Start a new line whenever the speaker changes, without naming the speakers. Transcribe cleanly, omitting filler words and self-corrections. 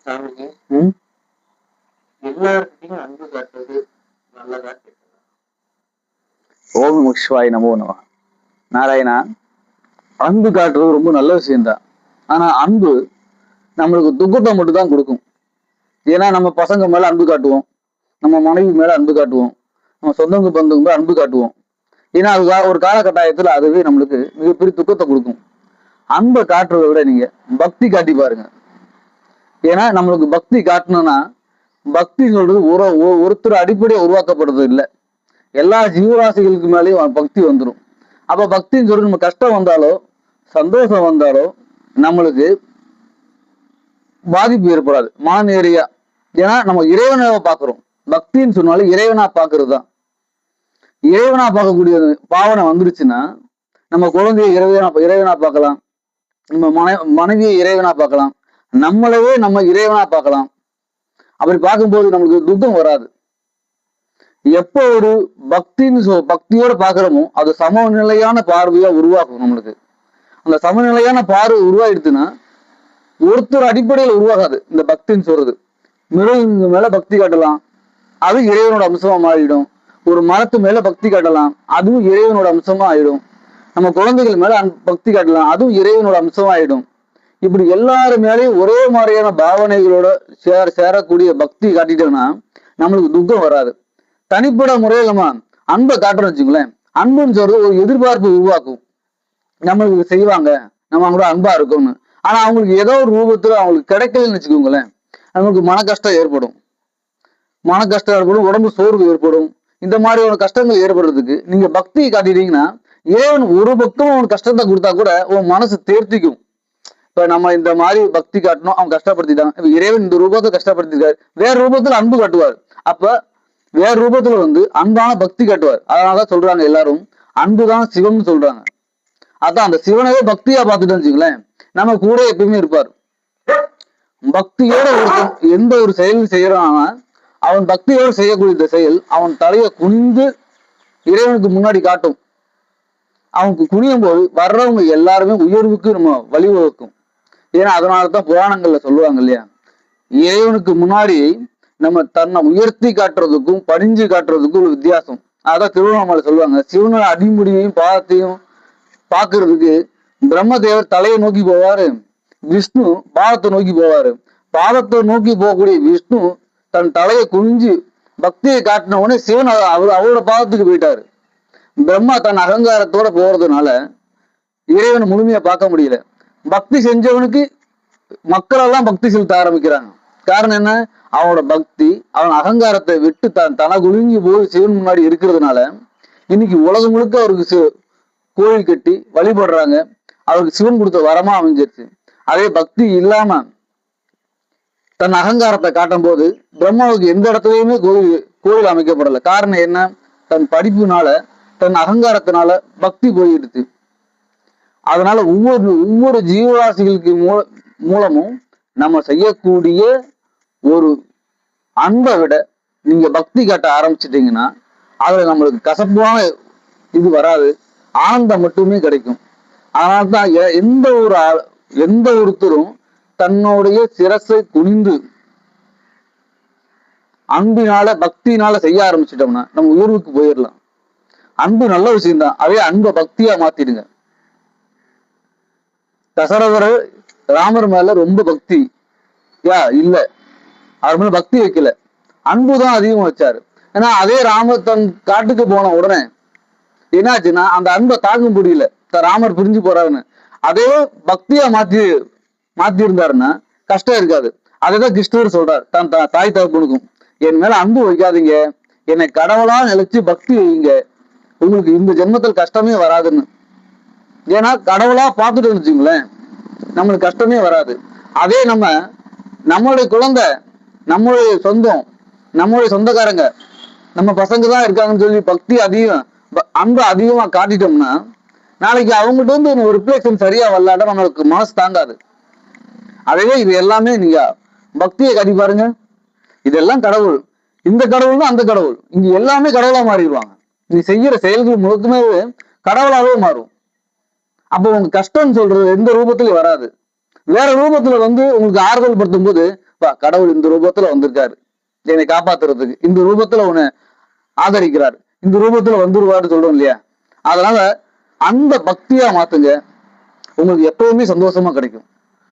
சாமிஜி,
ம்
எல்லார்கிட்டயும் அன்பு காட்டுறது நல்லதா கெட்டதா?
ஓம் நம சிவாய நமோ நம. நாராயணா, அன்பு காட்டுறது ரொம்ப நல்ல விஷயம்தான். ஆனா அன்பு நம்மளுக்கு துக்கத்தை மட்டும் தான் கொடுக்கும். ஏன்னா நம்ம பசங்க மேல அன்பு காட்டுவோம், நம்ம மனைவி மேல அன்பு காட்டுவோம், நம்ம சொந்தங்க பந்தங்க மேல அன்பு காட்டுவோம். ஏன்னா அது ஒரு காலகட்டாயத்துல அதுவே நம்மளுக்கு மிகப்பெரிய துக்கத்தை கொடுக்கும். அன்பை காட்டுறதை விட நீங்க பக்தி காட்டி பாருங்க. ஏன்னா நம்மளுக்கு பக்தி காட்டணும்னா, பக்தி சொல்றது ஒருத்தர் அடிப்படையை உருவாக்கப்படுறது இல்லை. எல்லா ஜீவராசிகளுக்கு மேலேயும் பக்தி வந்துடும். அப்ப பக்தின்னு சொல்லி நம்ம கஷ்டம் வந்தாலோ சந்தோஷம் வந்தாலோ நம்மளுக்கு பாதிப்பு ஏற்படாது மாநேரியா. ஏன்னா நம்ம இறைவனை பார்க்கிறோம். பக்தின்னு சொன்னாலும் இறைவனா பார்க்கறது தான். இறைவனா பார்க்கக்கூடிய பாவனை வந்துருச்சுன்னா நம்ம குழந்தைய இறைவனா பார்க்கலாம், நம்ம மனைவியை இறைவனா பார்க்கலாம், நம்மளவே நம்ம இறைவனா பார்க்கலாம். அப்படி பார்க்கும்போது நம்மளுக்கு துக்கம் வராது. எப்போ ஒரு பக்தியோட பாக்குறோமோ அது சமநிலையான பார்வையா உருவாக்கும். நம்மளுக்கு அந்த சமநிலையான பார்வை உருவாயிடுச்சுன்னா ஒருத்தர் அடிப்படையில் உருவாகாது இந்த பக்தின்னு சொல்றது. மிருகங்க மேல பக்தி காட்டலாம், அது இறைவனோட அம்சமா மாறிடும். ஒரு மரத்து மேல பக்தி காட்டலாம், அதுவும் இறைவனோட அம்சமா ஆயிடும். நம்ம குழந்தைகள் மேல பக்தி காட்டலாம், அதுவும் இறைவனோட அம்சமா ஆயிடும். இப்படி எல்லாரு மேலேயும் ஒரே மாதிரியான பாவனைகளோட சேரக்கூடிய பக்தி காட்டிட்டோம்னா நம்மளுக்கு துக்கம் வராது. தனிப்பட முறையில் நம்ம அன்பை காட்டுறோம் வச்சுங்களேன், அன்புன்னு சொல்றது ஒரு எதிர்பார்ப்பு உருவாக்கும். நம்மளுக்கு செய்வாங்க, நம்ம அவங்களோட அன்பா இருக்கும்னு. ஆனா அவங்களுக்கு ஏதோ ஒரு ரூபத்துல அவங்களுக்கு கிடைக்கலன்னு வச்சுக்கோங்களேன், அவங்களுக்கு மன கஷ்டம் ஏற்படும். உடம்பு சோர்வு ஏற்படும். இந்த மாதிரியான கஷ்டங்கள் ஏற்படுறதுக்கு நீங்க பக்தியை காட்டிட்டீங்கன்னா இறைவன் ஒரு பக்கம் அவனுக்கு கஷ்டத்தை கொடுத்தா கூட உன் மனசு தேர்த்திக்கும். இப்ப நம்ம இந்த மாதிரி பக்தி காட்டணும், அவங்க கஷ்டப்படுத்திட்டாங்க, இறைவன் இந்த ரூபத்தை கஷ்டப்படுத்திருக்காரு, வேற ரூபத்துல அன்பு காட்டுவார். அப்ப வேற ரூபத்துல அன்பான பக்தி காட்டுவார். அதனாலதான் சொல்றாங்க எல்லாரும் அன்புதான் சிவம்னு சொல்றாங்க. அதான் அந்த சிவனவே பக்தியா பார்த்துட்டோம்னு வச்சுங்களேன், நம்ம கூட எப்பயுமே இருப்பார். பக்தியோட எந்த ஒரு செயல் செய்யறான் அவன் பக்தியோடு செய்யக்கூடிய இந்த செயல் அவன் தலையை குனிந்து இறைவனுக்கு முன்னாடி காட்டும். அவனுக்கு குனியும் போது வர்றவங்க எல்லாருமே உயர்வுக்கு நம்ம வழிவகுக்கும். ஏன்னா அதனாலதான் புராணங்கள்ல சொல்லுவாங்க இல்லையா, இறைவனுக்கு முன்னாடி நம்ம தன்னை உயர்த்தி காட்டுறதுக்கும் பணிஞ்சு காட்டுறதுக்கும் ஒரு வித்தியாசம். அதான் திருவண்ணாமலை சொல்லுவாங்க, சிவனோட அடிமுடியையும் பாதத்தையும் பாக்குறதுக்கு பிரம்மதேவர் தலையை நோக்கி போவாரு, விஷ்ணு பாதத்தை நோக்கி போவாரு. பாதத்தை நோக்கி போகக்கூடிய விஷ்ணு தன் தலையை குனிஞ்சு பக்தியை காட்டின உடனே சிவன் அவரோட பாதத்துக்கு போயிட்டாரு. பிரம்மா தன் அகங்காரத்தோட போறதுனால இறைவனை முழுமையா பார்க்க முடியல. பக்தி செஞ்சவனுக்கு மக்களெல்லாம் பக்தி செலுத்த ஆரம்பிக்கிறாங்க. காரணம் என்ன, அவனோட பக்தி அவன் அகங்காரத்தை விட்டு தன குலுங்கி போய் சிவன் முன்னாடி இருக்கிறதுனால இன்னைக்கு உலகம் முழுக்க அவருக்கு கோயில் கட்டி வழிபடுறாங்க. அவருக்கு சிவன் கொடுத்த வரமா அமைஞ்சிருச்சு. அதே பக்தி இல்லாம தன் அகங்காரத்தை காட்டும் போது பிரம்மாவுக்கு எந்த இடத்துலயுமே கோயில் அமைக்கப்படலை. காரணம் என்ன, தன் படிப்புனால தன் அகங்காரத்தினால பக்தி போயிடுச்சு. அதனால ஒவ்வொரு ஜீவராசிகளுக்கு மூலமும் நம்ம செய்யக்கூடிய ஒரு அன்பை விட நீங்க பக்தி காட்ட ஆரம்பிச்சிட்டீங்கன்னா அதுல நம்மளுக்கு கசப்பான இது வராது, ஆனந்தம் மட்டுமே கிடைக்கும். அதனால்தான் எந்த ஒருத்தரும் தன்னுடைய சிரசை குனிந்து அன்பினால பக்தினால செய்ய ஆரம்பிச்சிட்டோம்னா நம்ம உயர்வுக்கு போயிடலாம். அன்பு நல்ல விஷயம்தான், அதே அன்பை பக்தியா மாத்திடுங்க. தசரதர் ராமர் மேல ரொம்ப பக்தி இல்ல, அவர் மேல பக்தி வைக்கல, அன்புதான் அதிகம் வச்சாரு. ஏன்னா அதே ராமர் தன் காட்டுக்கு போன உடனே என்னாச்சுன்னா அந்த அன்பை தாங்க முடியல, ராமர் பிரிஞ்சு போறாருன்னு. அதே பக்தியா மாத்தி இருந்தாருன்னா கஷ்டம் இருக்காது. அதைதான் கிருஷ்ணர் சொல்றாரு தன் தாய் தகப்பனுக்கும், என் மேல அன்பு வைக்காதீங்க, என்னை கடவுளா நினைச்சு பக்தி வைங்க, உங்களுக்கு இந்த ஜென்மத்தில் கஷ்டமே வராதுன்னு. ஏன்னா கடவுளா பார்த்துட்டு வச்சுங்களேன் நம்மளுக்கு கஷ்டமே வராது. அதே நம்மளுடைய குழந்தை, நம்மளுடைய சொந்தம், நம்மளுடைய சொந்தக்காரங்க, நம்ம பசங்க தான் இருக்காங்கன்னு சொல்லி பக்தி அதிகம் அன்பு அதிகமா காட்டிட்டோம்னா நாளைக்கு அவங்ககிட்ட ஒரு ரிஃப்ளெக்ஷன் சரியா வரலாட்ட நம்மளுக்கு மனசு தாங்காது. அதே இது எல்லாமே நீங்க பக்தியை காட்டி பாருங்க, இதெல்லாம் கடவுள், இந்த கடவுள் தான் அந்த கடவுள், இங்க எல்லாமே கடவுளா மாறிடுவாங்க. நீ செய்யற செயல்கள் முழுக்குமே கடவுளாவே மாறும். அப்போ உங்க கஷ்டம் சொல்றது எந்த ரூபத்திலயும் வராது. வேற ரூபத்துல உங்களுக்கு ஆறுதல் படுத்தும் போது அப்பா கடவுள் இந்த ரூபத்துல வந்திருக்காரு என்னை காப்பாத்துறதுக்கு, இந்த ரூபத்துல உன்னை ஆதரிக்கிறார், இந்த ரூபத்துல வந்துருவாருன்னு சொல்றோம் இல்லையா. அதனால அந்த பக்தியா மாத்துங்க, உங்களுக்கு எப்பவுமே சந்தோஷமா கிடைக்கும்.